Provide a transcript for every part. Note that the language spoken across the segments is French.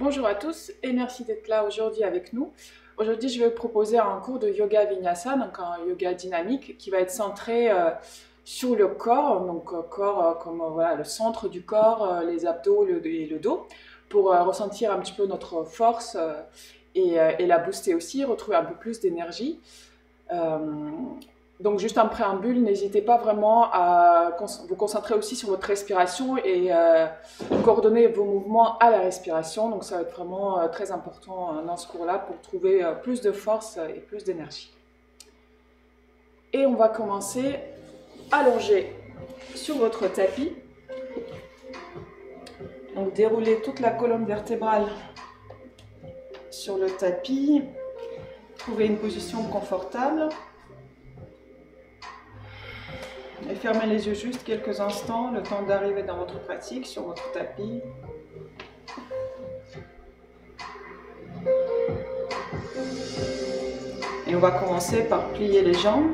Bonjour à tous et merci d'être là aujourd'hui avec nous. Aujourd'hui, je vais vous proposer un cours de yoga vinyasa, donc un yoga dynamique qui va être centré sur le corps, donc corps comme voilà, le centre du corps, les abdos et le dos, pour ressentir un petit peu notre force et la booster aussi, retrouver un peu plus d'énergie. Euh, donc juste un préambule, n'hésitez pas vraiment à vous concentrer aussi sur votre respiration et coordonner vos mouvements à la respiration. Donc ça va être vraiment très important dans ce cours-là pour trouver plus de force et plus d'énergie. Et on va commencer allongé sur votre tapis. Donc déroulez toute la colonne vertébrale sur le tapis. Trouvez une position confortable. Et fermez les yeux juste quelques instants, le temps d'arriver dans votre pratique sur votre tapis. Et on va commencer par plier les jambes.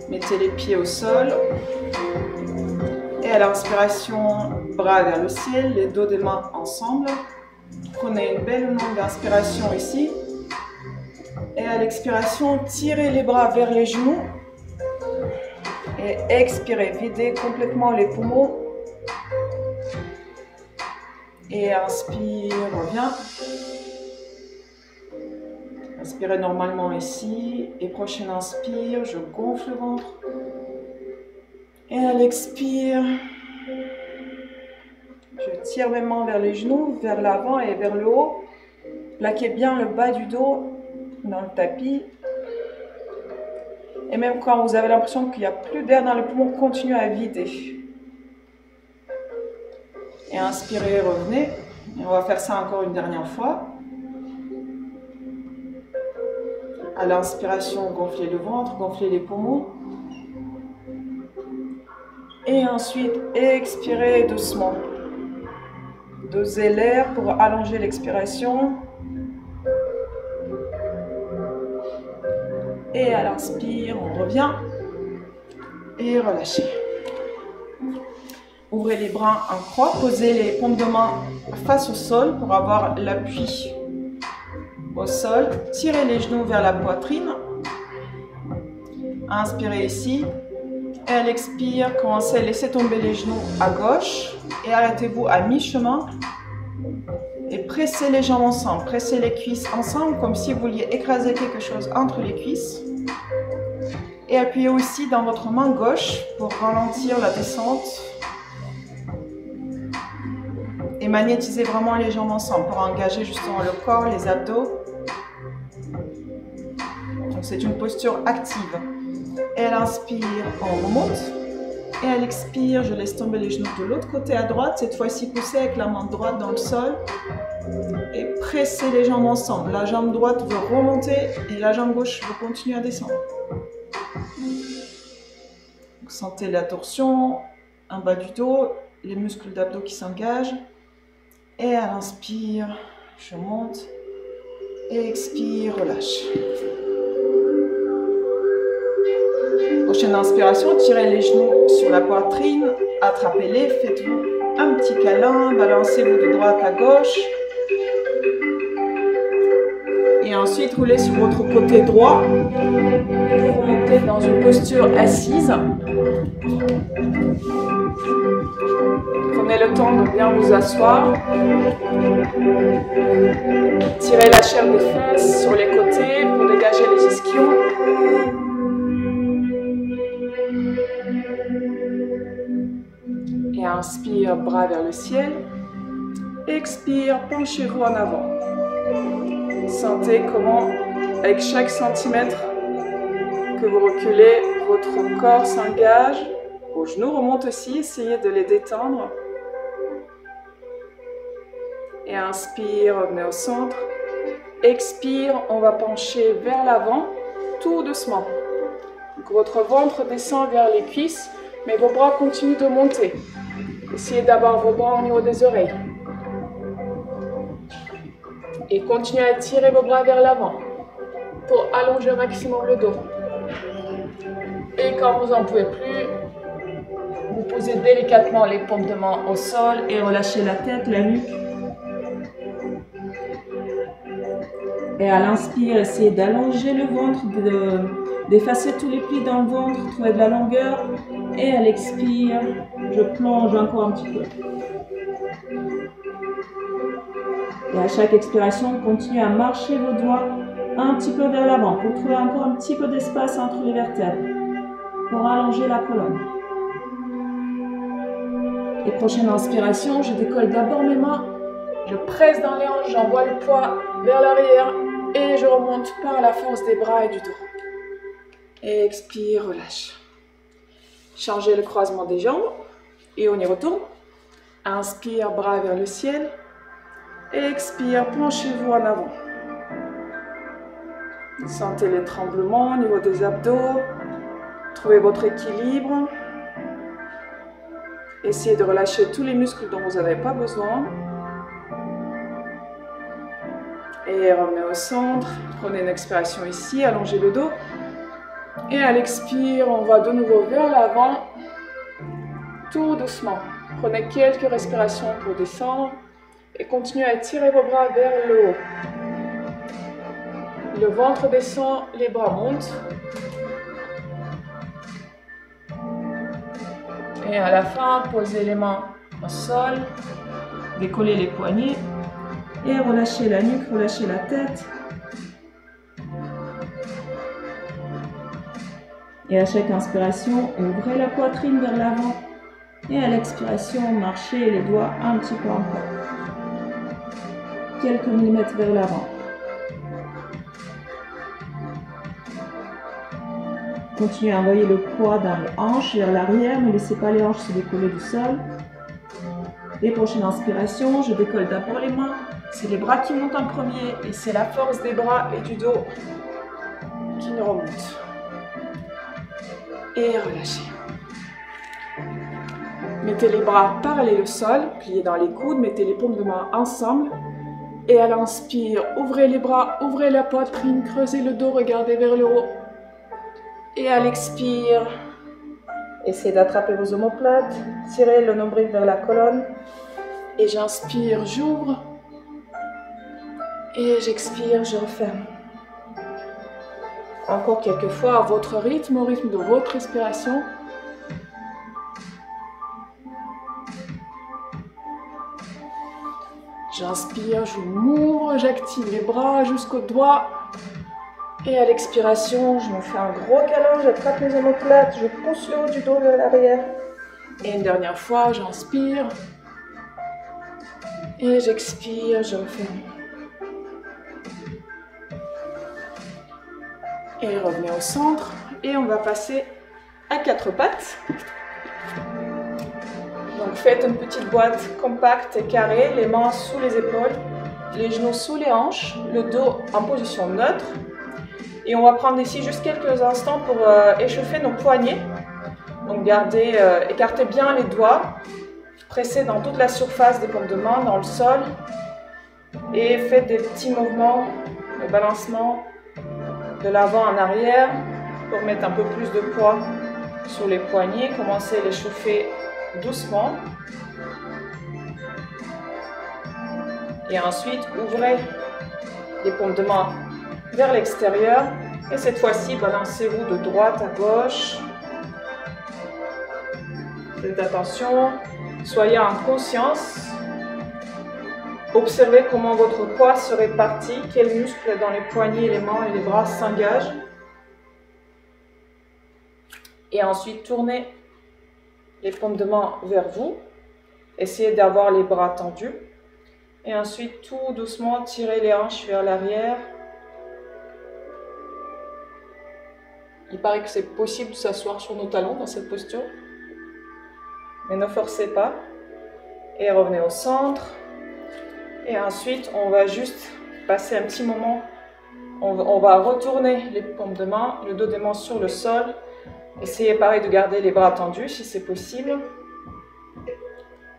Mettez les pieds au sol. Et à l'inspiration, bras vers le ciel, les dos des mains ensemble. Prenez une belle longue inspiration ici. Et à l'expiration, tirez les bras vers les genoux. Et expirez, videz complètement les poumons. Et inspire, reviens. Inspirez normalement ici. Et prochaine inspire, je gonfle le ventre. Et à l'expire, je tire mes mains vers les genoux, vers l'avant et vers le haut. Plaquez bien le bas du dos dans le tapis. Et même quand vous avez l'impression qu'il n'y a plus d'air dans les poumons, continuez à vider. Et inspirez, revenez. Et on va faire ça encore une dernière fois. À l'inspiration, gonflez le ventre, gonflez les poumons. Et ensuite, expirez doucement. Dosez l'air pour allonger l'expiration. Et à l'inspire, on revient. Et relâchez. Ouvrez les bras en croix. Posez les paumes de main face au sol pour avoir l'appui au sol. Tirez les genoux vers la poitrine. Inspirez ici. Et à l'expire, commencez à laisser tomber les genoux à gauche. Et arrêtez-vous à mi-chemin. Et pressez les jambes ensemble. Pressez les cuisses ensemble comme si vous vouliez écraser quelque chose entre les cuisses. Et appuyez aussi dans votre main gauche pour ralentir la descente. Et magnétisez vraiment les jambes ensemble pour engager justement le corps, les abdos. Donc c'est une posture active. Et à l'inspire, on remonte. Et à l'expire, je laisse tomber les genoux de l'autre côté à droite. Cette fois-ci, poussez avec la main droite dans le sol. Et pressez les jambes ensemble. La jambe droite veut remonter et la jambe gauche veut continuer à descendre. Vous sentez la torsion, en bas du dos, les muscles d'abdos qui s'engagent. Et à l'inspire, je monte. Et expire, relâche. Prochaine inspiration, tirez les genoux sur la poitrine, attrapez-les, faites-vous un petit câlin, balancez-vous de droite à gauche. Et ensuite, roulez sur votre côté droit. Vous montez dans une posture assise. Prenez le temps de bien vous asseoir. Tirez la chair des fesses sur les côtés pour dégager les ischions. Et inspire, bras vers le ciel. Expire, penchez-vous en avant. Sentez comment, avec chaque centimètre que vous reculez, votre corps s'engage. Vos genoux remontent aussi, essayez de les détendre. Et inspire, revenez au centre. Expire, on va pencher vers l'avant, tout doucement. Donc votre ventre descend vers les cuisses, mais vos bras continuent de monter. Essayez d'avoir vos bras au niveau des oreilles. Et continuez à tirer vos bras vers l'avant pour allonger au maximum le dos. Et quand vous n'en pouvez plus, vous posez délicatement les paumes de main au sol et relâchez la tête, la nuque. Et à l'inspire, essayez d'allonger le ventre, d'effacer tous les plis dans le ventre, trouver de la longueur. Et à l'expire, je plonge encore un petit peu. Et à chaque expiration, continuez à marcher vos doigts un petit peu vers l'avant pour trouver encore un petit peu d'espace entre les vertèbres, pour allonger la colonne. Et prochaine inspiration, je décolle d'abord mes mains, je presse dans les hanches, j'envoie le poids vers l'arrière et je remonte par la force des bras et du dos. Et expire, relâche. Changez le croisement des jambes et on y retourne. Inspire, bras vers le ciel. Expire, penchez-vous en avant. Sentez les tremblements au niveau des abdos. Trouvez votre équilibre. Essayez de relâcher tous les muscles dont vous n'avez pas besoin. Et revenez au centre. Prenez une expiration ici, allongez le dos. Et à l'expire, on va de nouveau vers l'avant, tout doucement. Prenez quelques respirations pour descendre et continuez à étirer vos bras vers le haut. Le ventre descend, les bras montent. Et à la fin, posez les mains au sol, décollez les poignets et relâchez la nuque, relâchez la tête. Et à chaque inspiration, ouvrez la poitrine vers l'avant. Et à l'expiration, marchez les doigts un petit peu encore. Quelques millimètres vers l'avant. Continuez à envoyer le poids dans les hanches vers l'arrière. Ne laissez pas les hanches se décoller du sol. Et prochaine inspiration, je décolle d'abord les mains. C'est les bras qui montent en premier. Et c'est la force des bras et du dos qui nous remonte. Et relâchez. Mettez les bras parallèles au sol, pliés dans les coudes, mettez les paumes de main ensemble. Et à l'inspire, ouvrez les bras, ouvrez la poitrine, creusez le dos, regardez vers le haut. Et à l'expire, essayez d'attraper vos omoplates, tirez le nombril vers la colonne. Et j'inspire, j'ouvre. Et j'expire, je referme. Encore quelques fois à votre rythme, au rythme de votre respiration. J'inspire, je m'ouvre, j'active les bras jusqu'aux doigts. Et à l'expiration, je me fais un gros câlin, j'attrape les omoplates, je pousse le haut du dos vers l'arrière. Et une dernière fois, j'inspire. Et j'expire, je referme. Et revenez au centre. Et on va passer à quatre pattes. Donc faites une petite boîte compacte et carrée, les mains sous les épaules, les genoux sous les hanches, le dos en position neutre. Et on va prendre ici juste quelques instants pour échauffer nos poignets. Donc écartez bien les doigts, pressez dans toute la surface des paumes de main, dans le sol. Et faites des petits mouvements de balancement de l'avant en arrière pour mettre un peu plus de poids sur les poignets. Commencez à les chauffer doucement. Et ensuite, ouvrez les paumes de main vers l'extérieur. Et cette fois-ci, balancez-vous de droite à gauche. Faites attention, soyez en conscience. Observez comment votre poids se répartit, quels muscles dans les poignets, les mains et les bras s'engagent. Et ensuite, tournez les paumes de main vers vous. Essayez d'avoir les bras tendus. Et ensuite, tout doucement, tirez les hanches vers l'arrière. Il paraît que c'est possible de s'asseoir sur nos talons dans cette posture. Mais ne forcez pas. Et revenez au centre. Et ensuite, on va juste passer un petit moment. On va retourner les paumes de main, le dos des mains sur le sol. Essayez pareil de garder les bras tendus si c'est possible.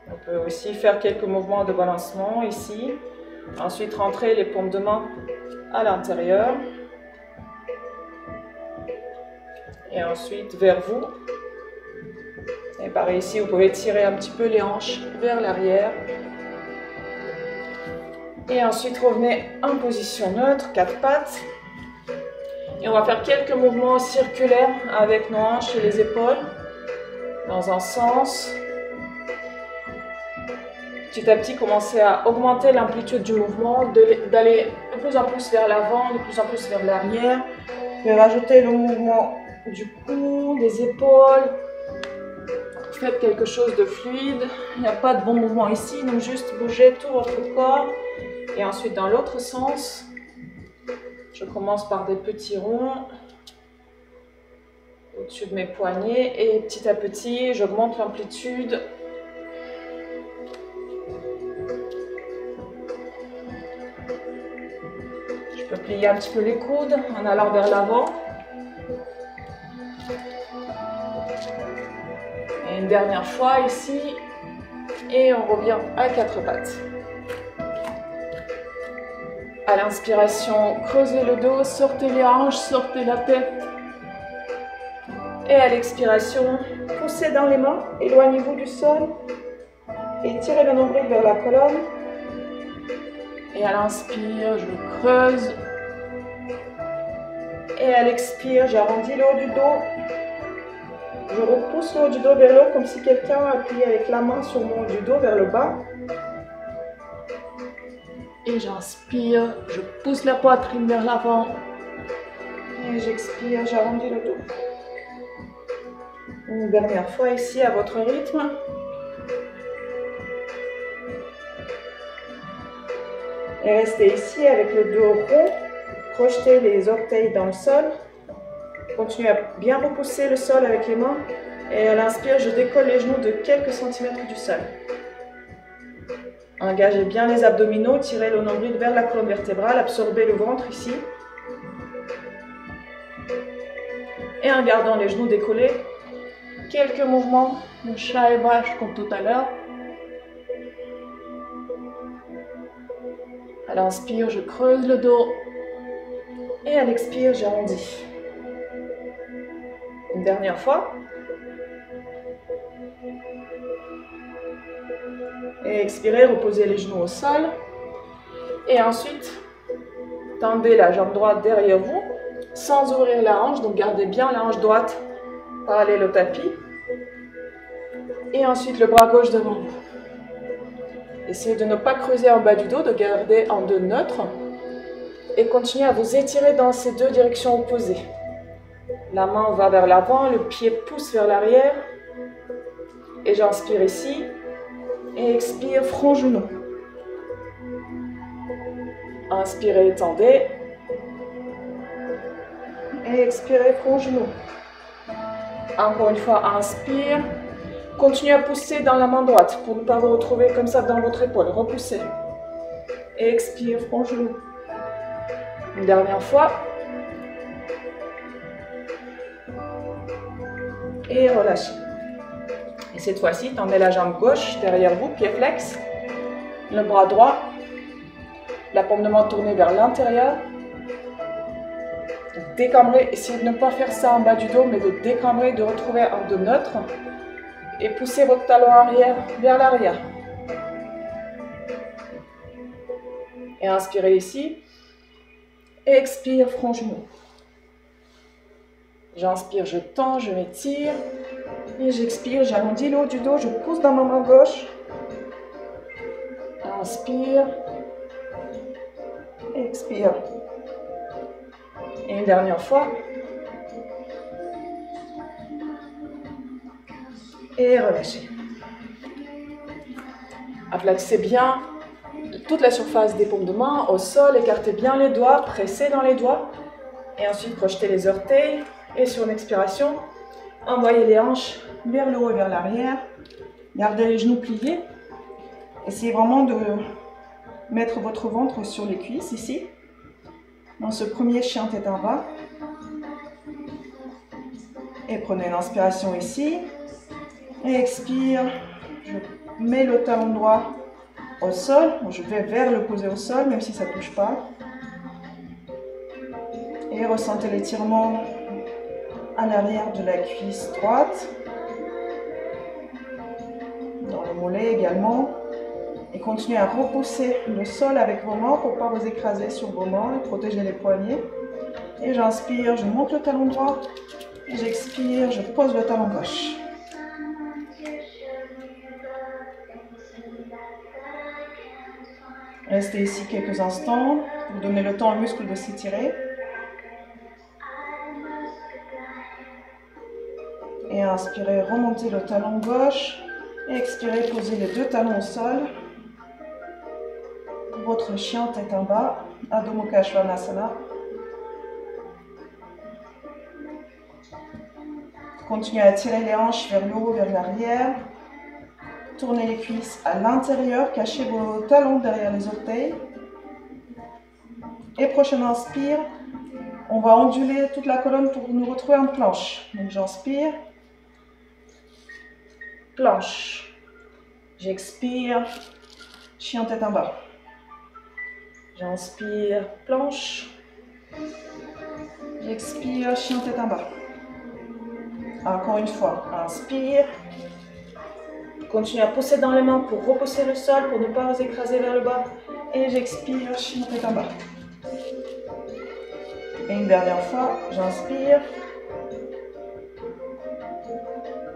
On peut aussi faire quelques mouvements de balancement ici. Ensuite, rentrez les paumes de main à l'intérieur. Et ensuite, vers vous. Et pareil ici, vous pouvez tirer un petit peu les hanches vers l'arrière. Et ensuite, revenez en position neutre, 4 pattes. Et on va faire quelques mouvements circulaires avec nos hanches et les épaules. Dans un sens. Petit à petit, commencez à augmenter l'amplitude du mouvement, d'aller de plus en plus vers l'avant, de plus en plus vers l'arrière. Et rajouter le mouvement du cou, des épaules. Faites quelque chose de fluide. Il n'y a pas de bon mouvement ici, donc juste bougez tout votre corps. Et ensuite, dans l'autre sens, je commence par des petits ronds au-dessus de mes poignets. Et petit à petit, j'augmente l'amplitude. Je peux plier un petit peu les coudes en allant vers l'avant. Et une dernière fois ici. Et on revient à 4 pattes. À l'inspiration, creusez le dos, sortez les hanches, sortez la tête. Et à l'expiration, poussez dans les mains, éloignez-vous du sol. Et tirez le nombril vers la colonne. Et à l'inspire, je creuse. Et à l'expire, j'arrondis le haut du dos. Je repousse le haut du dos vers le haut comme si quelqu'un appuyait avec la main sur mon haut du dos vers le bas. Et j'inspire, je pousse la poitrine vers l'avant. Et j'expire, j'arrondis le dos. Une dernière fois ici à votre rythme. Et restez ici avec le dos rond. Projetez les orteils dans le sol. Continuez à bien repousser le sol avec les mains. Et à l'inspire, je décolle les genoux de quelques centimètres du sol. Engagez bien les abdominaux, tirez le nombril vers la colonne vertébrale, absorbez le ventre ici. Et en gardant les genoux décollés, quelques mouvements de chat et vache comme tout à l'heure. À l'inspire, je creuse le dos. Et à l'expire, j'arrondis. Une dernière fois. Et expirez, reposez les genoux au sol. Et ensuite, tendez la jambe droite derrière vous, sans ouvrir la hanche. Donc gardez bien la hanche droite parallèle au tapis. Et ensuite, le bras gauche devant vous. Essayez de ne pas creuser en bas du dos, de garder en dos neutre. Et continuez à vous étirer dans ces deux directions opposées. La main va vers l'avant, le pied pousse vers l'arrière. Et j'inspire ici. Et expire, front, genou. Inspirez, étendez. Et expirez, front, genou. Encore une fois, inspire. Continuez à pousser dans la main droite pour ne pas vous retrouver comme ça dans votre épaule. Repoussez. Et expire, front, genou. Une dernière fois. Et relâchez. Et cette fois-ci, tendez la jambe gauche derrière vous, pied flex. Le bras droit. La paume de main tournée vers l'intérieur. Décambrez. Essayez de ne pas faire ça en bas du dos, mais de décambrer, de retrouver un dos neutre. Et poussez votre talon arrière vers l'arrière. Et inspirez ici. Et expire, front, genou. J'inspire, je tends, je m'étire. Et j'expire, j'arrondis le haut du dos, je pousse dans ma main gauche. Inspire. Expire. Et une dernière fois. Et relâchez. Aplatissez bien toute la surface des paumes de main au sol, écartez bien les doigts, pressez dans les doigts. Et ensuite, projetez les orteils. Et sur une expiration, envoyez les hanches vers le haut et vers l'arrière. Gardez les genoux pliés. Essayez vraiment de mettre votre ventre sur les cuisses ici. Dans ce premier chien tête en bas. Et prenez une inspiration ici. Et expire. Je mets le talon droit au sol. Je vais vers le poser au sol, même si ça ne touche pas. Et ressentez l'étirement à l'arrière de la cuisse droite. Dans le mollet également. Et continuez à repousser le sol avec vos mains pour ne pas vous écraser sur vos mains et protéger les poignets. Et j'inspire, je monte le talon droit. Et j'expire, je pose le talon gauche. Restez ici quelques instants pour donner le temps aux muscles de s'étirer. Et inspirez, remontez le talon gauche. Et expirez, posez les deux talons au sol. Votre chien tête en bas, Adho Mukha Svanasana. Continuez à tirer les hanches vers le haut, vers l'arrière. Tournez les cuisses à l'intérieur, cachez vos talons derrière les orteils. Et prochaine inspire, on va onduler toute la colonne pour nous retrouver en planche. Donc j'inspire, planche. J'expire, chien tête en bas. J'inspire, planche. J'expire, chien tête en bas. Encore une fois, inspire. Continuez à pousser dans les mains pour repousser le sol, pour ne pas vous écraser vers le bas. Et j'expire, chien tête en bas. Et une dernière fois, j'inspire.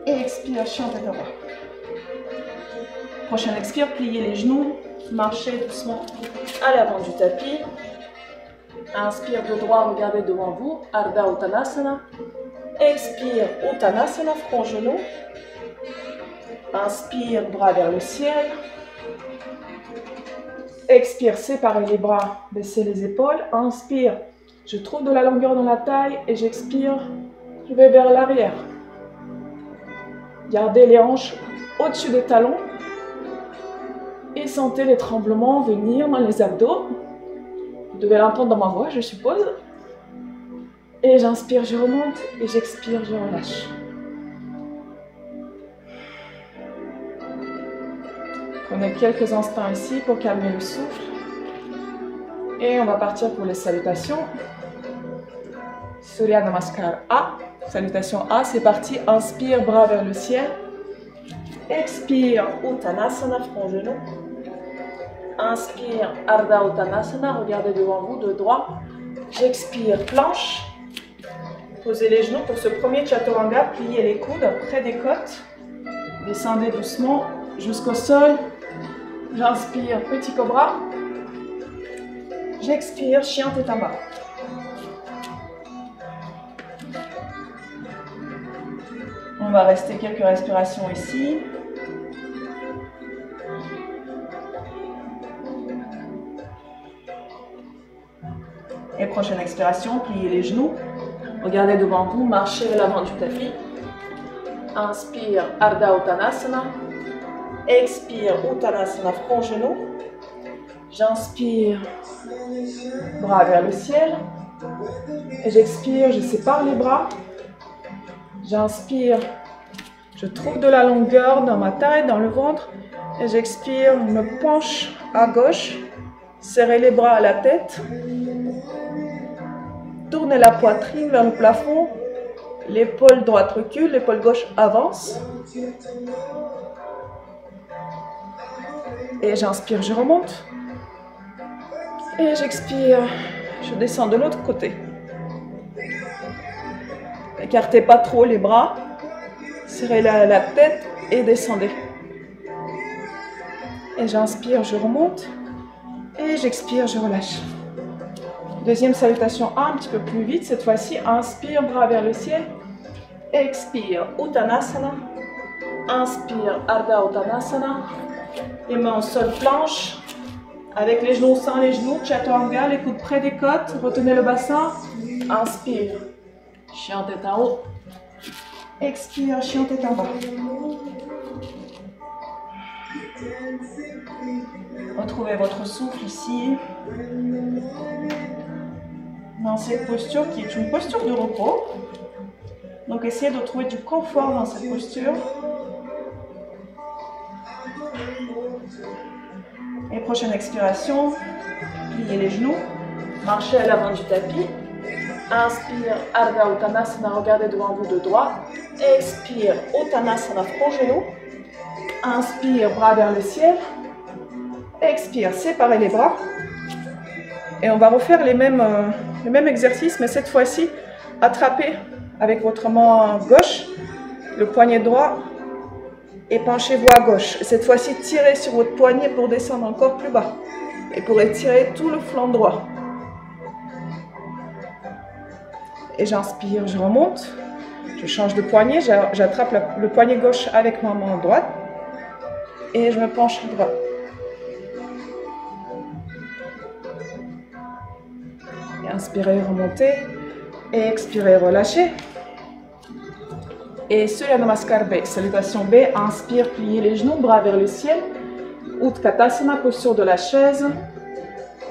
Et expire, chien tête en bas. Prochaine expire, pliez les genoux, marchez doucement à l'avant du tapis. Inspire de droit, regardez devant vous, Ardha Uttanasana. Expire, Uttanasana, front genou. Inspire, bras vers le ciel. Expire, séparez les bras, baissez les épaules. Inspire, je trouve de la longueur dans la taille et j'expire, je vais vers l'arrière. Gardez les hanches au-dessus des talons et sentez les tremblements venir dans les abdos. Vous devez l'entendre dans ma voix, je suppose. Et j'inspire, je remonte et j'expire, je relâche. Prenez quelques instants ici pour calmer le souffle. Et on va partir pour les salutations. Surya Namaskar A. Salutation A, c'est parti. Inspire, bras vers le ciel. Expire, Uttanasana, front genou. Inspire, Ardha Uttanasana, regardez devant vous de droit. J'expire, planche. Posez les genoux pour ce premier Chaturanga, pliez les coudes près des côtes. Descendez doucement jusqu'au sol. J'inspire, petit cobra. J'expire, chien tête en bas. On va rester quelques respirations ici. Et prochaine expiration, pliez les genoux. Regardez devant vous, marchez vers l'avant du tapis. Inspire, Ardha Uttanasana. Expire, Uttanasana, front genou. J'inspire, bras vers le ciel. Et j'expire, je sépare les bras. J'inspire, je trouve de la longueur dans ma taille, dans le ventre. Et j'expire, je me penche à gauche. Serrez les bras à la tête. Tournez la poitrine vers le plafond. L'épaule droite recule, l'épaule gauche avance. Et j'inspire, je remonte. Et j'expire, je descends de l'autre côté. Écartez pas trop les bras. Serrez la tête et descendez. Et j'inspire, je remonte. Et j'expire, je relâche. Deuxième salutation A, un petit peu plus vite cette fois-ci. Inspire, bras vers le ciel. Expire, Uttanasana. Inspire, Ardha Uttanasana. Les mains au sol, planche. Avec les genoux sans les genoux, Chaturanga, les coudes près des côtes. Retenez le bassin. Inspire, chien tête en haut. Expire, chien tête en bas. Retrouvez votre souffle ici. Dans cette posture qui est une posture de repos. Donc essayez de trouver du confort dans cette posture. Et prochaine expiration, pliez les genoux, marchez à l'avant du tapis. Inspire, Ardha Uttanasana, regardez devant vous de droit. Expire, Uttanasana, front genou. Inspire, bras vers le ciel. Expire, séparez les bras. Et on va refaire les mêmes exercices, mais cette fois-ci, attrapez avec votre main gauche le poignet droit et penchez-vous à gauche. Cette fois-ci, tirez sur votre poignet pour descendre encore plus bas et pour étirer tout le flanc droit. Et j'inspire, je remonte, je change de poignet, j'attrape le poignet gauche avec ma main droite et je me penche à droite. Inspirez, remontez. Et expirez, relâchez. Et Surya Namaskar B, salutation B. Inspire, pliez les genoux, bras vers le ciel. Utkatasana, posture de la chaise.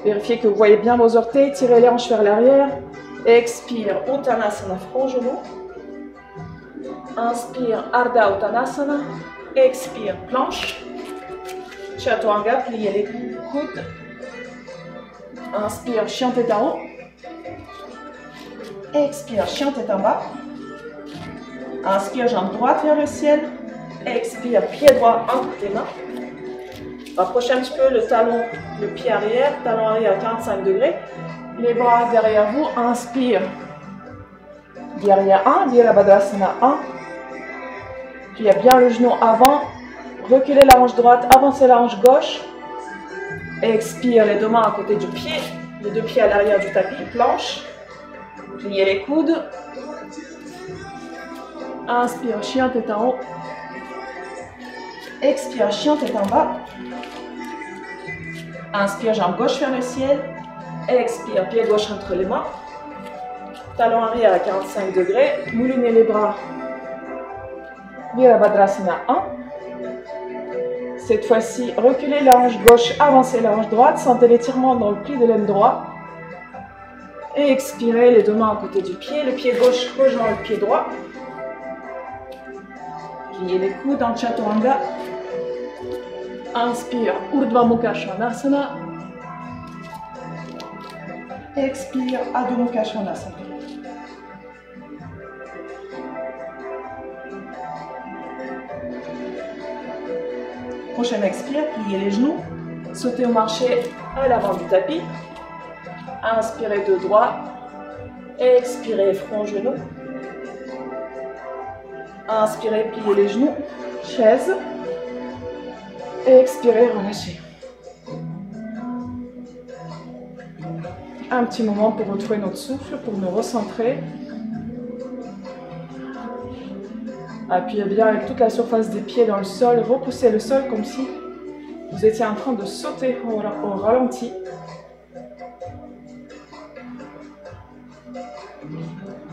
Vérifiez que vous voyez bien vos orteils. Tirez les hanches vers l'arrière. Expire, Uttanasana, front genou. Inspire, Ardha Uttanasana. Expire, planche. Chaturanga, pliez les coudes. Inspire, chien tête en haut. Expire, chien tête en bas. Inspire, jambe droite vers le ciel. Expire, pied droit entre tes mains. Rapprochez un petit peu le talon, le pied arrière, talon arrière à 45 degrés. Les bras derrière vous. Inspire. Derrière 1, Virabhadrasana 1. Puis bien le genou avant. Reculez la hanche droite, avancez la hanche gauche. Expire, les deux mains à côté du pied. Les deux pieds à l'arrière du tapis, planche. Pliez les coudes. Inspire, chien tête en haut. Expire, chien tête en bas. Inspire, jambe gauche vers le ciel. Expire, pied gauche entre les mains. Talon arrière à 45 degrés. Moulinez les bras. Virabhadrasana 1. Cette fois-ci, reculez la hanche gauche, avancez la hanche droite. Sentez l'étirement dans le pli de l'aine droit. Et expirez, les deux mains à côté du pied. Le pied gauche rejoint le pied droit. Pliez les coudes en Chaturanga. Inspire, Urdhva Mukha Svanasana. Expire, Adho Mukha Svanasana. Prochaine expire, pliez les genoux. Sautez au marché à l'avant du tapis. Inspirez de droit. Expirez, front, genou. Inspirez, pliez les genoux. Chaise. Expirez, relâchez. Un petit moment pour retrouver notre souffle, pour nous recentrer. Appuyez bien avec toute la surface des pieds dans le sol. Repoussez le sol comme si vous étiez en train de sauter au ralenti.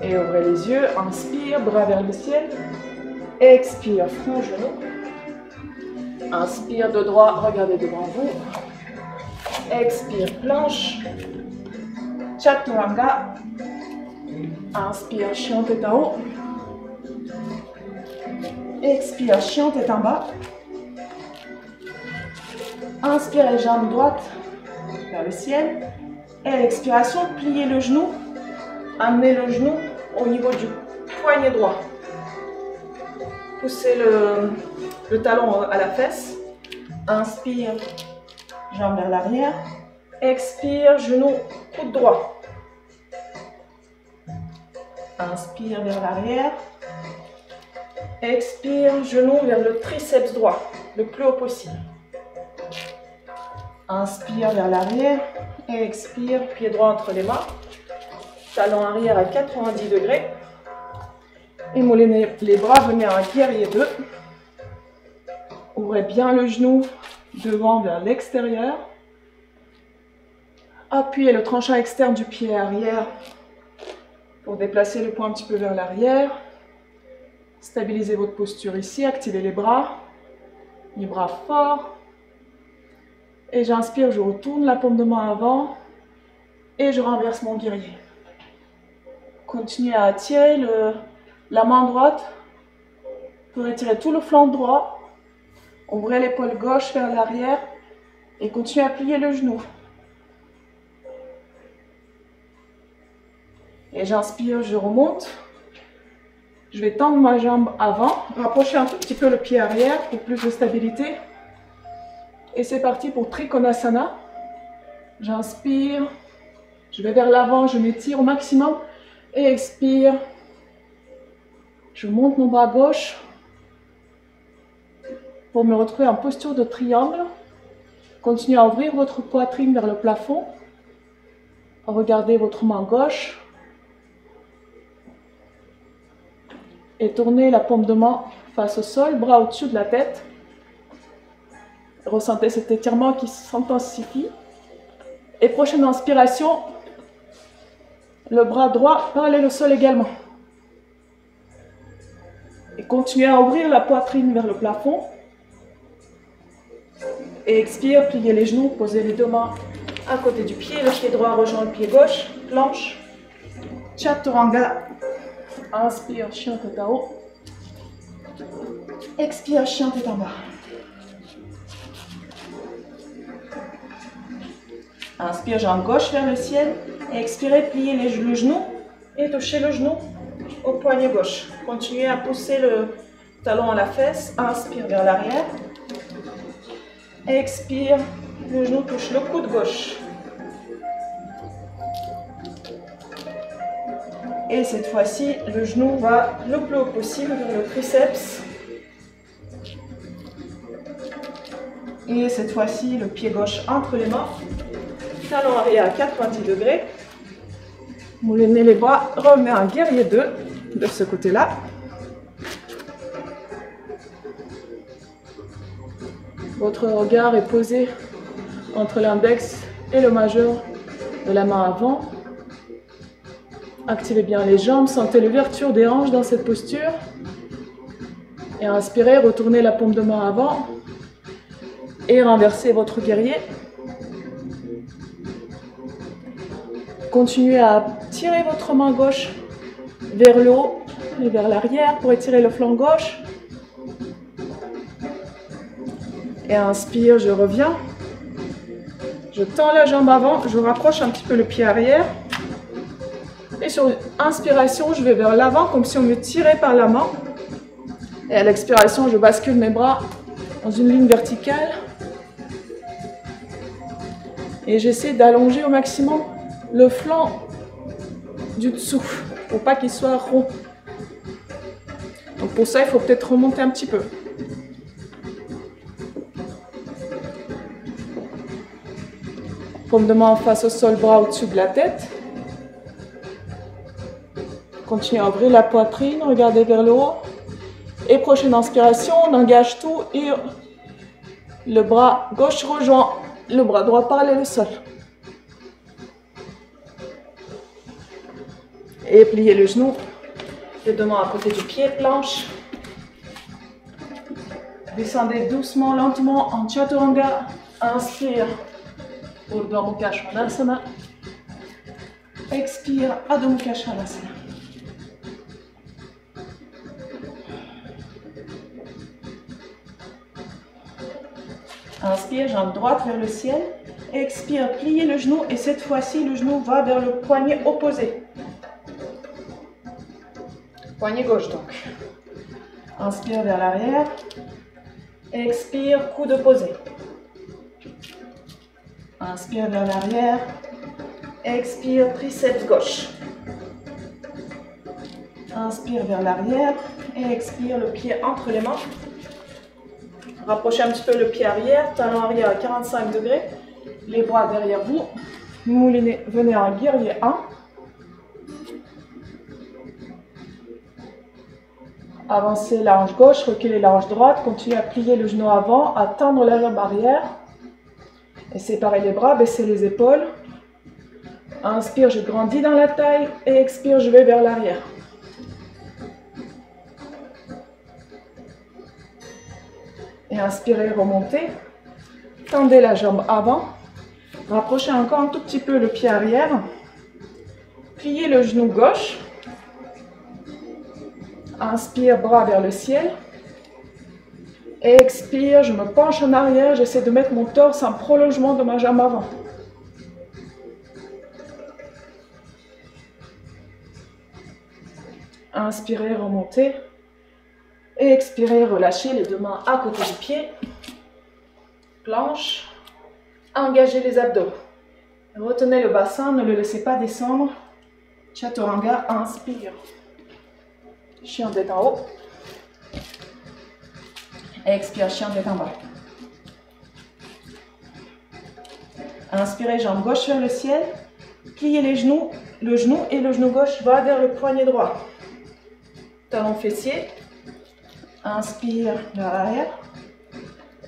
Et ouvrez les yeux. Inspire, bras vers le ciel. Expire, front, genou. Inspire de droit, regardez devant vous. Expire, planche. Chaturanga. Inspire, chien tête en haut. Expire, chien tête en bas. Inspirez, jambe droite vers le ciel. Et à l'expiration, pliez le genou. Amenez le genou au niveau du poignet droit. Poussez le talon à la fesse. Inspire, jambe vers l'arrière. Expire, genou, coude droit. Inspire vers l'arrière. Expire, genou vers le triceps droit, le plus haut possible. Inspire vers l'arrière. Expire, pied droit entre les mains. Talon arrière à 90 degrés. Émoulinez les bras, venez à un guerrier 2. Ouvrez bien le genou devant vers l'extérieur. Appuyez le tranchant externe du pied arrière pour déplacer le poing un petit peu vers l'arrière. Stabilisez votre posture ici, activez les bras forts. Et j'inspire, je retourne la paume de main avant et je renverse mon guerrier. Continuez à attirer la main droite pour étirer tout le flanc droit. Ouvrez l'épaule gauche vers l'arrière et continuez à plier le genou. Et j'inspire, je remonte. Je vais tendre ma jambe avant, rapprocher un tout petit peu le pied arrière pour plus de stabilité. Et c'est parti pour Trikonasana. J'inspire, je vais vers l'avant, je m'étire au maximum. Et expire. Je monte mon bras gauche pour me retrouver en posture de triangle. Continuez à ouvrir votre poitrine vers le plafond. Regardez votre main gauche. Et tournez la paume de main face au sol, bras au-dessus de la tête. Ressentez cet étirement qui s'intensifie. Et prochaine inspiration, le bras droit parallèle au sol également. Et continuez à ouvrir la poitrine vers le plafond. Et expire, pliez les genoux, posez les deux mains à côté du pied. Le pied droit rejoint le pied gauche, planche. Chaturanga. Inspire, chien tête en haut. Expire, chien tête en bas. Inspire, jambe gauche vers le ciel. Et expirez, pliez le genou et touchez le genou au poignet gauche. Continuez à pousser le talon à la fesse. Inspire vers l'arrière. Expire, le genou touche le coude gauche. Et cette fois-ci, le genou va le plus haut possible vers le triceps. Et cette fois-ci, le pied gauche entre les mains. Talon arrière à 90 degrés. Moulinez les bras, revenez en guerrier 2 de ce côté-là. Votre regard est posé entre l'index et le majeur de la main avant. Activez bien les jambes, sentez l'ouverture des hanches dans cette posture. Et inspirez, retournez la paume de main avant. Et renversez votre guerrier. Continuez à tirer votre main gauche vers le haut et vers l'arrière pour étirer le flanc gauche. Et inspire, je reviens. Je tends la jambe avant, je rapproche un petit peu le pied arrière. Et sur inspiration, je vais vers l'avant comme si on me tirait par la main. Et à l'expiration, je bascule mes bras dans une ligne verticale. Et j'essaie d'allonger au maximum le flanc du dessous pour pas qu'il soit rond. Donc pour ça, il faut peut-être remonter un petit peu. Paume de main en face au sol, bras au-dessus de la tête. Continuez à ouvrir la poitrine, regardez vers le haut. Et prochaine inspiration, on engage tout et le bras gauche rejoint le bras droit parallèle au sol. Et pliez le genou, les deux mains à côté du pied, planche. Descendez doucement, lentement en Chaturanga. Inspire, Urdhva Mukha Svanasana. Expire, Adho Mukha Svanasana. Inspire, jambe droite vers le ciel. Expire, pliez le genou et cette fois-ci, le genou va vers le poignet opposé. Poignet gauche donc. Inspire vers l'arrière. Expire, coude opposé. Inspire vers l'arrière. Expire, triceps gauche. Inspire vers l'arrière. Et expire, le pied entre les mains. Rapprochez un petit peu le pied arrière. Talon arrière à 45 degrés. Les bras derrière vous. Moulinez, venez en guerrier 1. Avancez la hanche gauche, reculez la hanche droite, continuez à plier le genou avant, à tendre la jambe arrière. Et séparez les bras, baissez les épaules. Inspire, je grandis dans la taille. Et expire, je vais vers l'arrière. Et inspirez, remontez. Tendez la jambe avant. Rapprochez encore un tout petit peu le pied arrière. Pliez le genou gauche. Inspire, bras vers le ciel. Expire, je me penche en arrière. J'essaie de mettre mon torse en prolongement de ma jambe avant. Inspirez, remontez. Expirez, relâchez les deux mains à côté du pied. planche. Engagez les abdos. Retenez le bassin, ne le laissez pas descendre. Chaturanga, inspire. Chien tête en haut. Expire, chien tête en bas. Inspirez, jambe gauche vers le ciel. Pliez les genoux. Le genou et le genou gauche va vers le poignet droit. Talon fessier. Inspire vers l'arrière.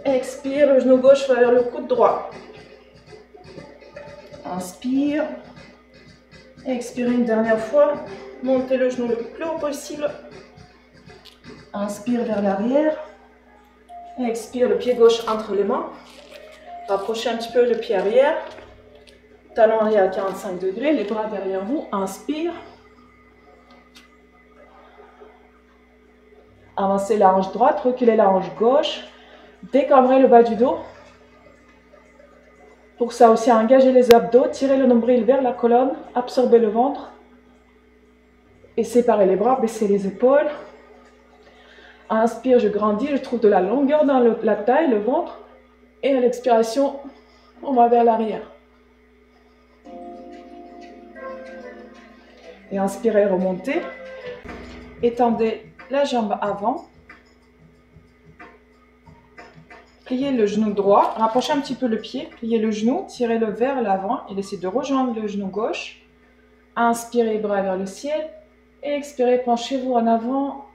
Expire, le genou gauche va vers le coude droit. Inspire. Expirez une dernière fois. Montez le genou le plus haut possible. Inspire vers l'arrière. Expire, le pied gauche entre les mains. Rapprochez un petit peu le pied arrière. Talon arrière à 45 degrés, les bras derrière vous. Inspire. Avancez la hanche droite, reculez la hanche gauche. Décambrez le bas du dos. Pour ça aussi, engagez les abdos, tirez le nombril vers la colonne, absorbez le ventre. Et séparez les bras, baissez les épaules. Inspire, je grandis, je trouve de la longueur dans la taille, le ventre. Et à l'expiration, on va vers l'arrière. Et inspirez, remontez. Étendez la jambe avant. Pliez le genou droit, rapprochez un petit peu le pied, pliez le genou, tirez-le vers l'avant et laissez de rejoindre le genou gauche. Inspirez, bras vers le ciel. Et expirez, penchez-vous en avant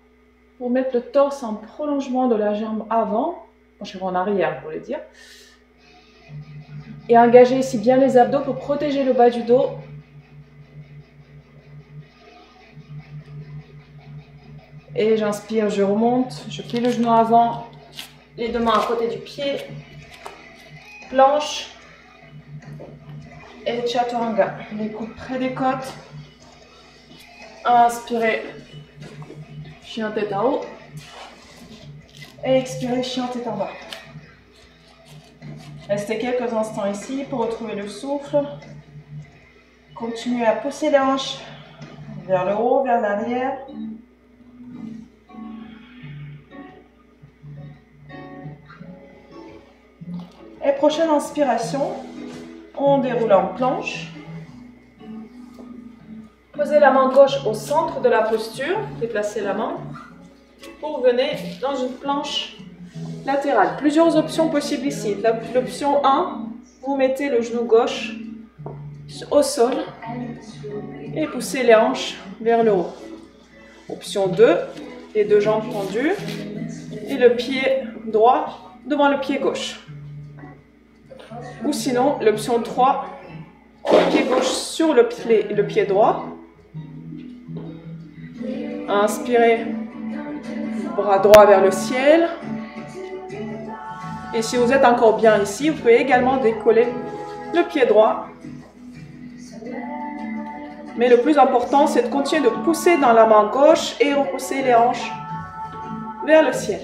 pour mettre le torse en prolongement de la jambe avant. Penchez-vous en arrière, pour le dire. Et engagez ici bien les abdos pour protéger le bas du dos. Et j'inspire, je remonte, je plie le genou avant, les deux mains à côté du pied, planche et chaturanga. Les coudes près des côtes. Inspirez, chien tête en haut. Et expirez, chien tête en bas. Restez quelques instants ici pour retrouver le souffle. Continuez à pousser les hanches vers le haut, vers l'arrière. Et prochaine inspiration, on déroule en planche. Posez la main gauche au centre de la posture, déplacez la main pour venir dans une planche latérale. Plusieurs options possibles ici. L'option 1, vous mettez le genou gauche au sol et poussez les hanches vers le haut. Option 2, les deux jambes tendues et le pied droit devant le pied gauche. Ou sinon, l'option 3, le pied gauche sur le pied droit. Inspirez, bras droit vers le ciel. Et si vous êtes encore bien ici, vous pouvez également décoller le pied droit. Mais le plus important, c'est de continuer de pousser dans la main gauche et repousser les hanches vers le ciel.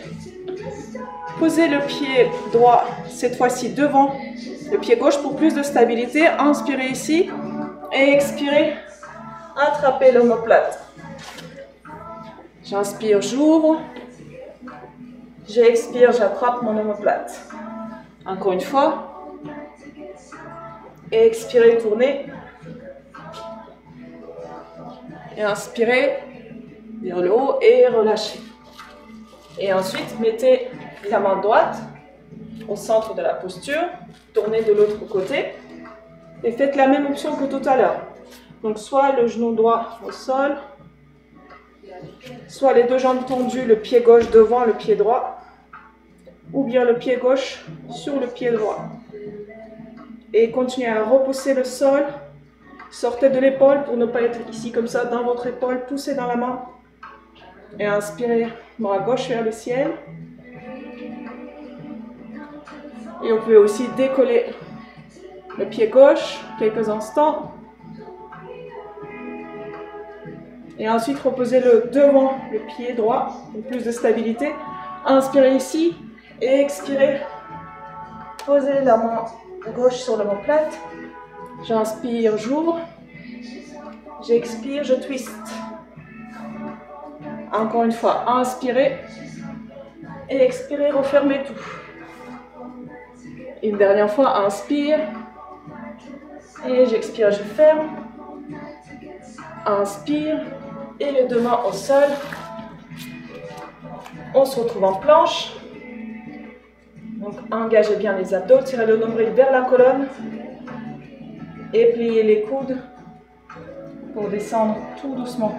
Posez le pied droit, cette fois-ci devant le pied gauche pour plus de stabilité. Inspirez ici et expirez. Attrapez l'omoplate. J'inspire, j'ouvre. J'expire, j'attrape mon omoplate. Encore une fois. Et expirez, tournez. Et inspirez vers le haut et relâchez. Et ensuite, mettez la main droite au centre de la posture. Tournez de l'autre côté. Et faites la même option que tout à l'heure. Donc, soit le genou droit au sol, soit les deux jambes tendues, le pied gauche devant le pied droit, ou bien le pied gauche sur le pied droit. Et continuez à repousser le sol. Sortez de l'épaule pour ne pas être ici comme ça dans votre épaule. Poussez dans la main. Et inspirez, bras gauche vers le ciel. Et vous pouvez aussi décoller le pied gauche quelques instants. Et ensuite, reposez-le devant le pied droit pour plus de stabilité. Inspirez ici et expirez. Posez la main gauche sur l'omoplate. J'inspire, j'ouvre. J'expire, je twiste. Encore une fois, inspirez et expirez, refermez tout. Une dernière fois, inspire. Et j'expire, je ferme. Inspire. Et les deux mains au sol. On se retrouve en planche. Donc engagez bien les abdos, tirez le nombril vers la colonne. Et pliez les coudes pour descendre tout doucement.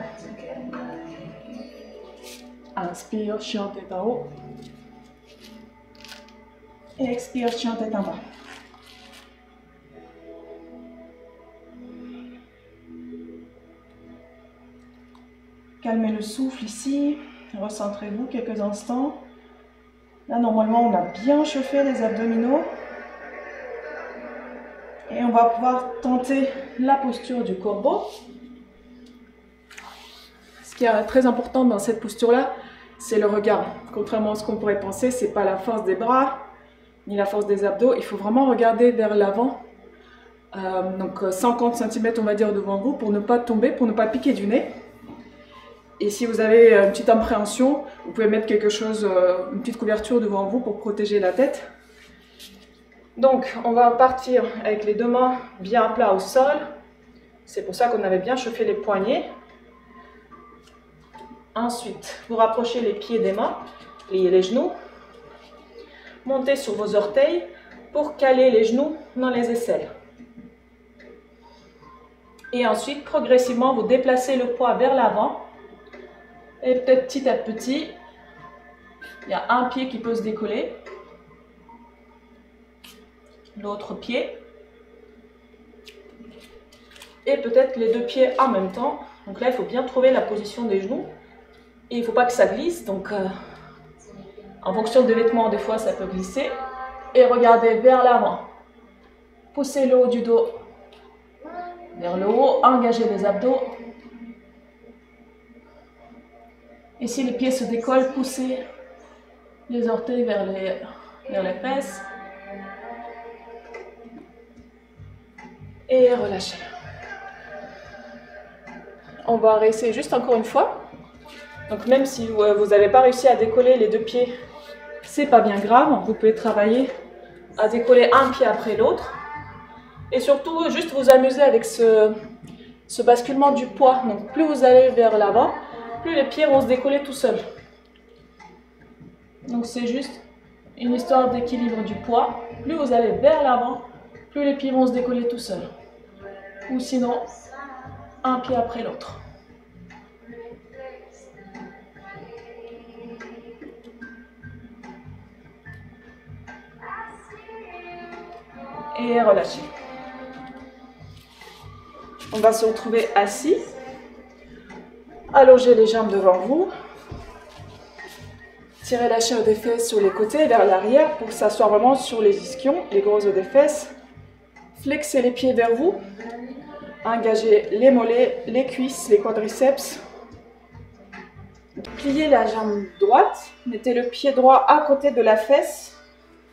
Inspire, chien tête en haut. Et expire, chien tête en bas. Calmez le souffle ici. Recentrez-vous quelques instants. Là, normalement, on a bien chauffé les abdominaux. Et on va pouvoir tenter la posture du corbeau. Ce qui est très important dans cette posture-là, c'est le regard. Contrairement à ce qu'on pourrait penser, ce n'est pas la force des bras, ni la force des abdos. Il faut vraiment regarder vers l'avant. Donc 50 cm, on va dire, devant vous, pour ne pas tomber, pour ne pas piquer du nez. Et si vous avez une petite appréhension, vous pouvez mettre quelque chose, une petite couverture devant vous pour protéger la tête. Donc, on va partir avec les deux mains bien à plat au sol. C'est pour ça qu'on avait bien chauffé les poignets. Ensuite, vous rapprochez les pieds des mains, pliez les genoux. Montez sur vos orteils pour caler les genoux dans les aisselles. Et ensuite, progressivement, vous déplacez le poids vers l'avant. Et peut-être petit à petit, il y a un pied qui peut se décoller. L'autre pied. Et peut-être les deux pieds en même temps. Donc là, il faut bien trouver la position des genoux. Et il ne faut pas que ça glisse. Donc, en fonction des vêtements, des fois, ça peut glisser. Et regardez vers l'avant. Poussez le haut du dos vers le haut. Engagez les abdos. Et si les pieds se décollent, poussez les orteils vers les fesses. Et relâchez. On va réessayer juste encore une fois. Donc même si vous n'avez pas réussi à décoller les deux pieds, c'est pas bien grave. Vous pouvez travailler à décoller un pied après l'autre. Et surtout, juste vous amuser avec ce basculement du poids. Donc plus vous allez vers l'avant, plus les pieds vont se décoller tout seuls. Donc c'est juste une histoire d'équilibre du poids. Plus vous allez vers l'avant, plus les pieds vont se décoller tout seuls. Ou sinon, un pied après l'autre. Et relâchez. On va se retrouver assis. Allongez les jambes devant vous. Tirez la chair des fesses sur les côtés vers l'arrière pour s'asseoir vraiment sur les ischions, les gros os des fesses. Flexez les pieds vers vous. Engagez les mollets, les cuisses, les quadriceps. Pliez la jambe droite. Mettez le pied droit à côté de la fesse,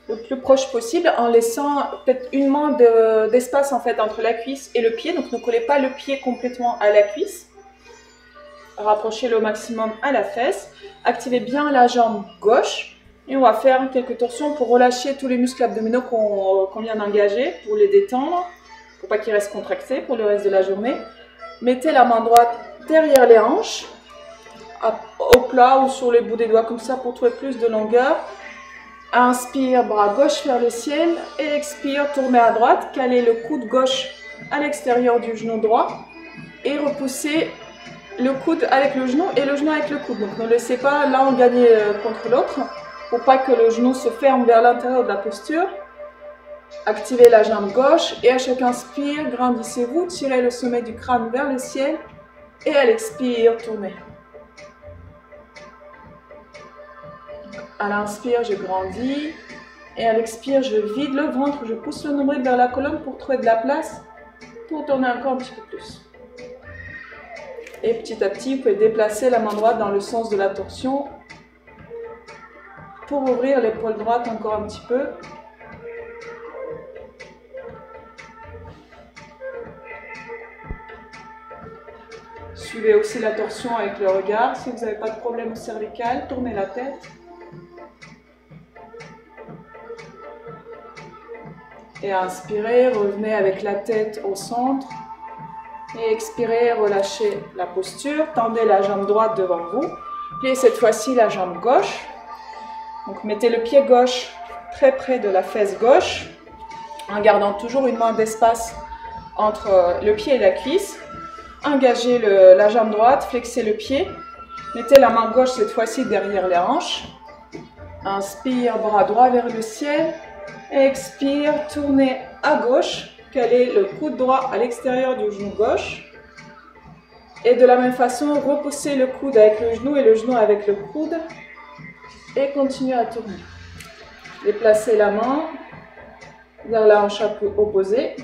le plus proche possible, en laissant peut-être une main d'espace en fait entre la cuisse et le pied. Donc ne collez pas le pied complètement à la cuisse. Rapprochez-le au maximum à la fesse. Activez bien la jambe gauche. Et on va faire quelques torsions pour relâcher tous les muscles abdominaux qu'on vient d'engager, pour les détendre, pour pas qu'ils restent contractés pour le reste de la journée. Mettez la main droite derrière les hanches, au plat ou sur les bouts des doigts comme ça pour trouver plus de longueur. Inspire, bras gauche vers le ciel. Et expire, tournez à droite. Calez le coude gauche à l'extérieur du genou droit. Et repoussez le coude avec le genou et le genou avec le coude. Donc ne laissez pas l'un gagner contre l'autre pour pas que le genou se ferme vers l'intérieur de la posture. Activez la jambe gauche et à chaque inspire, grandissez-vous. Tirez le sommet du crâne vers le ciel. Et à l'expire, tournez. À l'inspire, je grandis. Et à l'expire, je vide le ventre. Je pousse le nombril vers la colonne pour trouver de la place. Pour tourner encore un petit peu plus. Et petit à petit, vous pouvez déplacer la main droite dans le sens de la torsion. Pour ouvrir l'épaule droite encore un petit peu. Suivez aussi la torsion avec le regard. Si vous n'avez pas de problème au cervical, tournez la tête. Et inspirez, revenez avec la tête au centre. Et expirez, relâchez la posture. Tendez la jambe droite devant vous. Pliez cette fois-ci la jambe gauche. Donc mettez le pied gauche très près de la fesse gauche, en gardant toujours une main d'espace entre le pied et la cuisse. Engagez la jambe droite, flexez le pied. Mettez la main gauche cette fois-ci derrière les hanches. Inspire, bras droit vers le ciel. Expire, tournez à gauche. Calez le coude droit à l'extérieur du genou gauche. Et de la même façon, repoussez le coude avec le genou et le genou avec le coude. Et continuez à tourner. Déplacez la main vers la hanche opposée.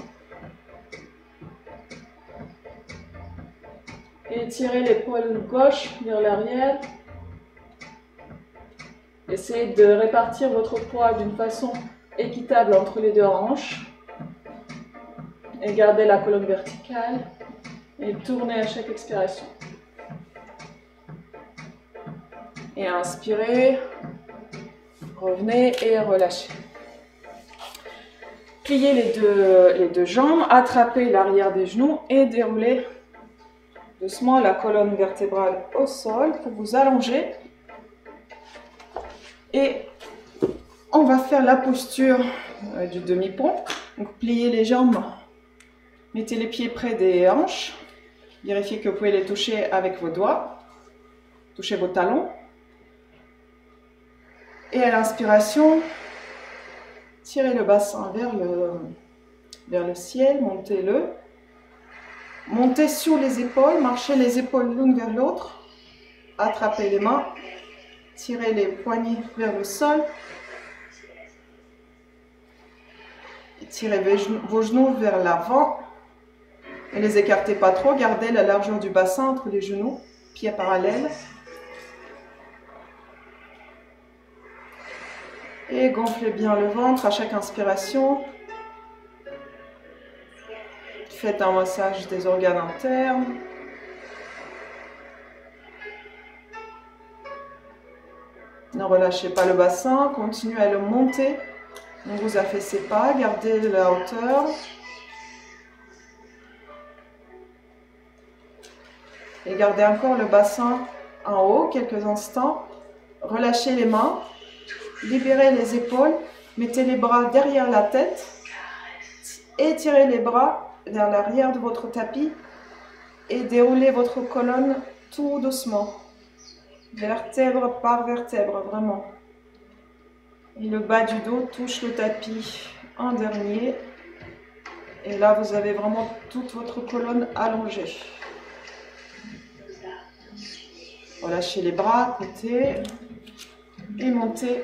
Et tirez l'épaule gauche vers l'arrière. Essayez de répartir votre poids d'une façon équitable entre les deux hanches. Et gardez la colonne verticale. Et tournez à chaque expiration. Et inspirez. Revenez et relâchez. Pliez les deux jambes. Attrapez l'arrière des genoux et déroulez doucement la colonne vertébrale au sol pour vous allonger. Et on va faire la posture du demi-pont. Donc pliez les jambes. Mettez les pieds près des hanches. Vérifiez que vous pouvez les toucher avec vos doigts. Touchez vos talons. Et à l'inspiration, tirez le bassin vers le ciel, montez-le. Montez sur les épaules, marchez les épaules l'une vers l'autre. Attrapez les mains, tirez les poignets vers le sol. Et tirez vos genoux vers l'avant. Ne les écartez pas trop, gardez la largeur du bassin entre les genoux, pieds parallèles. Et gonflez bien le ventre à chaque inspiration. Faites un massage des organes internes. Ne relâchez pas le bassin, continuez à le monter. Ne vous affaissez pas, gardez la hauteur. Et gardez encore le bassin en haut quelques instants. Relâchez les mains. Libérez les épaules, mettez les bras derrière la tête, étirez les bras vers l'arrière de votre tapis et déroulez votre colonne tout doucement, vertèbre par vertèbre, vraiment. Et le bas du dos touche le tapis en dernier. Et là, vous avez vraiment toute votre colonne allongée. Relâchez les bras à côté et montez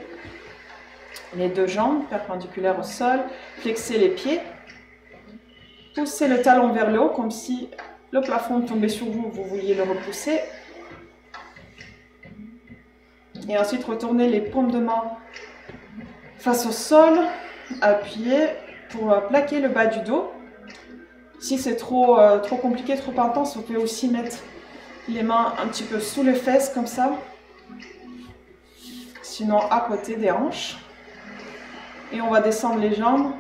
les deux jambes perpendiculaires au sol, flexez les pieds, poussez le talon vers le haut comme si le plafond tombait sur vous, vous vouliez le repousser. Et ensuite retournez les paumes de main face au sol, appuyez pour plaquer le bas du dos. Si c'est trop compliqué, trop intense, vous pouvez aussi mettre les mains un petit peu sous les fesses comme ça, sinon à côté des hanches. Et on va descendre les jambes.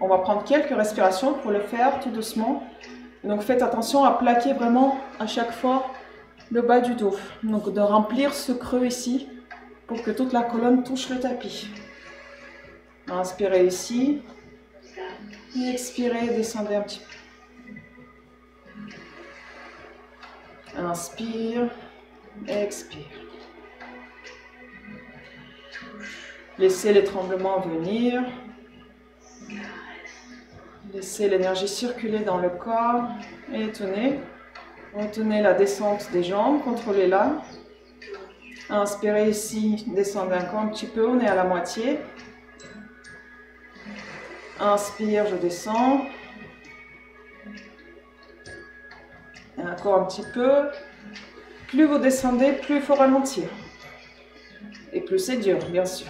On va prendre quelques respirations pour le faire tout doucement. Donc faites attention à plaquer vraiment à chaque fois le bas du dos. Donc de remplir ce creux ici pour que toute la colonne touche le tapis. Inspirez ici. Et expirez, descendez un petit peu. Inspire, expire. Laissez les tremblements venir. Laissez l'énergie circuler dans le corps. Et tenez. Retenez la descente des jambes, contrôlez-la. Inspirez ici, descendez encore un petit peu, on est à la moitié. Inspire, je descends. Et encore un petit peu. Plus vous descendez, plus il faut ralentir. Et plus c'est dur, bien sûr.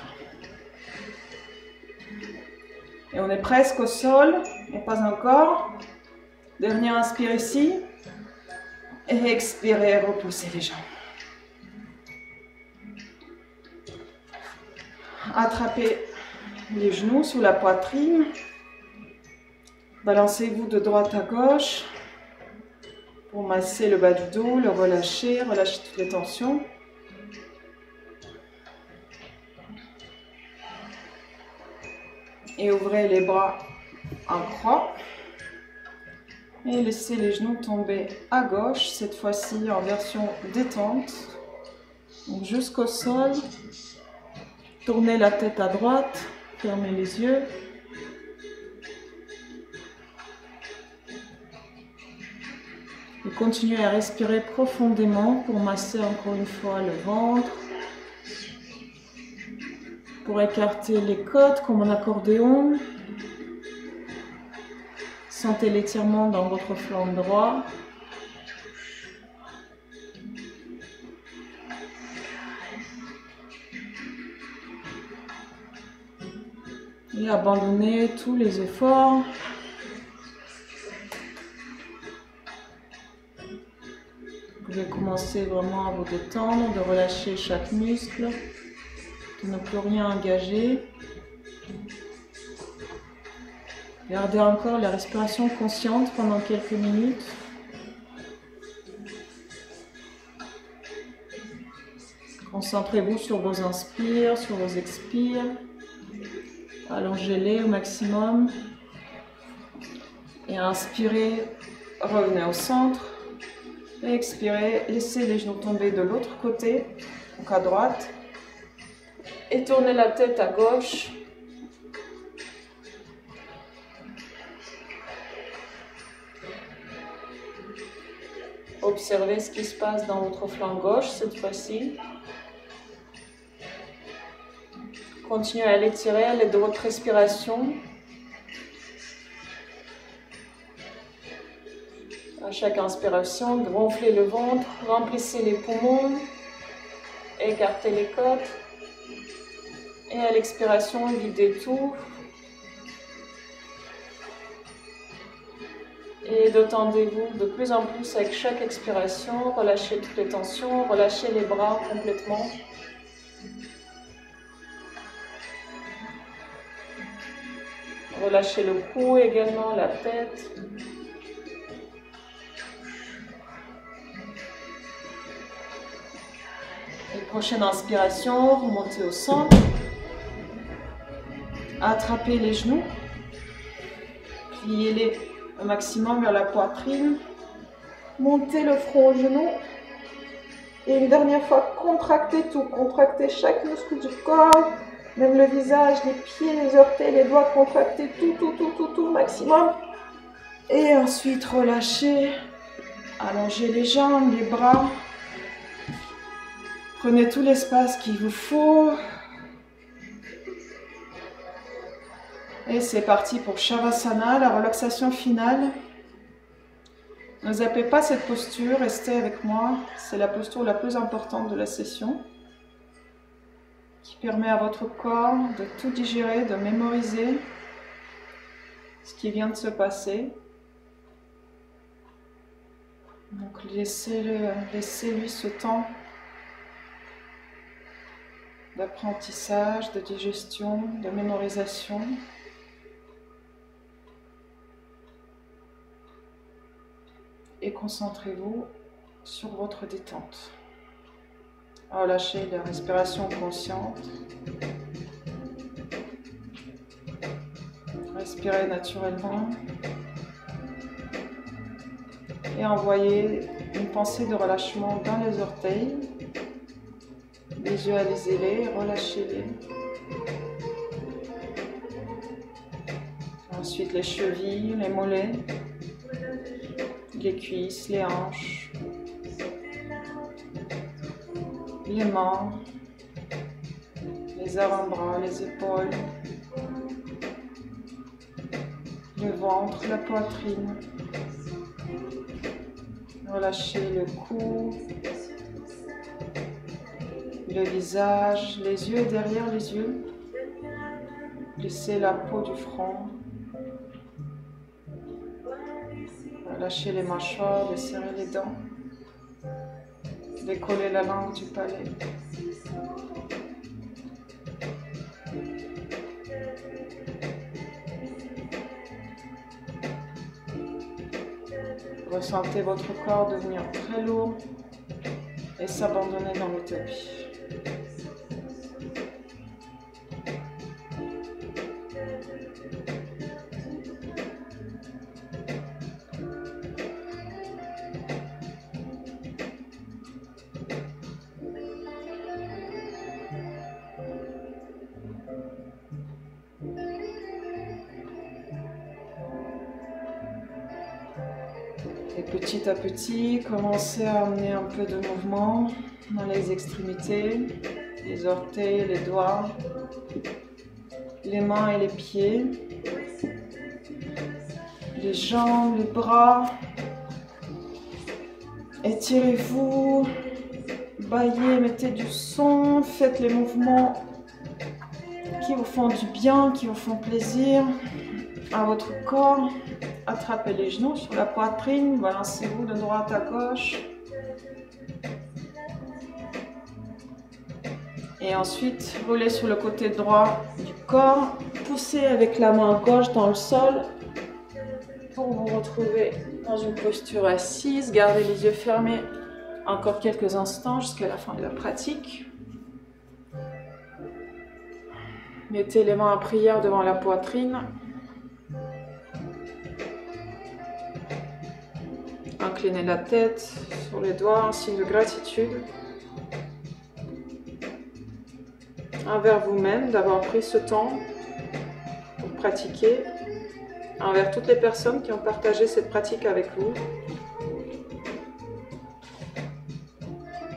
Et on est presque au sol, et pas encore. Dernier inspire ici. Et expirez, repoussez les jambes. Attrapez les genoux sous la poitrine. Balancez-vous de droite à gauche pour masser le bas du dos, le relâcher, relâcher toutes les tensions. Et ouvrez les bras en croix. Et laissez les genoux tomber à gauche, cette fois-ci en version détente. Donc jusqu'au sol. Tournez la tête à droite, fermez les yeux. Et continuez à respirer profondément pour masser encore une fois le ventre. Pour écarter les côtes comme un accordéon. Sentez l'étirement dans votre flanc droit. Et abandonnez tous les efforts. Vous pouvez commencer vraiment à vous détendre, de relâcher chaque muscle, de ne plus rien engager. Gardez encore la respiration consciente pendant quelques minutes. Concentrez-vous sur vos inspires, sur vos expires. Allongez-les au maximum. Et inspirez, revenez au centre. Et expirez, laissez les genoux tomber de l'autre côté, donc à droite. Et tournez la tête à gauche. Observez ce qui se passe dans votre flanc gauche cette fois-ci. Continuez à l'étirer à l'aide de votre respiration. À chaque inspiration, gonflez le ventre, remplissez les poumons, écartez les côtes. Et à l'expiration, videz tout. Et détendez-vous de plus en plus avec chaque expiration. Relâchez toutes les tensions, relâchez les bras complètement. Relâchez le cou également, la tête. Et prochaine inspiration, remontez au centre. Attrapez les genoux. Pliez-les au maximum vers la poitrine. Montez le front aux genoux. Et une dernière fois, contractez tout. Contractez chaque muscle du corps. Même le visage, les pieds, les orteils, les doigts. Contractez tout au maximum. Et ensuite, relâchez. Allongez les jambes, les bras. Prenez tout l'espace qu'il vous faut. Et c'est parti pour Shavasana, la relaxation finale. Ne zappez pas cette posture, restez avec moi. C'est la posture la plus importante de la session, qui permet à votre corps de tout digérer, de mémoriser ce qui vient de se passer. Donc laissez-lui ce temps d'apprentissage, de digestion, de mémorisation. Et concentrez-vous sur votre détente. Relâchez la respiration consciente. Respirez naturellement. Et envoyez une pensée de relâchement dans les orteils. Visualisez-les, relâchez-les. Ensuite les chevilles, les mollets, les cuisses, les hanches, les mains, les avant-bras, les épaules, le ventre, la poitrine. Relâchez le cou, le visage, les yeux derrière les yeux. Laissez la peau du front. Relâchez les mâchoires, desserrez les dents. Décollez la langue du palais. ressentez votre corps devenir très lourd et s'abandonner dans le tapis. Et petit à petit, commencez à amener un peu de mouvement dans les extrémités, les orteils, les doigts, les mains et les pieds, les jambes, les bras. Étirez-vous, baillez, mettez du son, faites les mouvements qui vous font du bien, qui vous font plaisir à votre corps. Attrapez les genoux sur la poitrine, balancez-vous de droite à gauche. Et ensuite, roulez sur le côté droit du corps. Poussez avec la main gauche dans le sol pour vous retrouver dans une posture assise. Gardez les yeux fermés encore quelques instants jusqu'à la fin de la pratique. Mettez les mains en prière devant la poitrine. Inclinez la tête sur les doigts en signe de gratitude envers vous-même d'avoir pris ce temps pour pratiquer, envers toutes les personnes qui ont partagé cette pratique avec vous.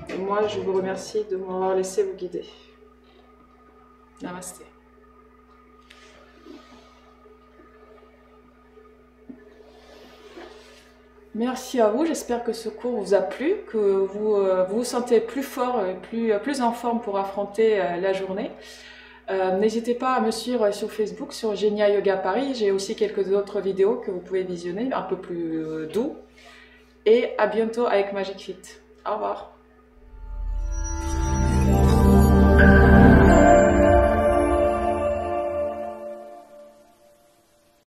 Et moi, je vous remercie de m'avoir laissé vous guider. Namasté. Merci à vous, j'espère que ce cours vous a plu, que vous vous sentez plus fort, plus en forme pour affronter la journée. N'hésitez pas à me suivre sur Facebook, sur Genia Yoga Paris. J'ai aussi quelques autres vidéos que vous pouvez visionner, un peu plus doux. Et à bientôt avec Magic Fit. Au revoir.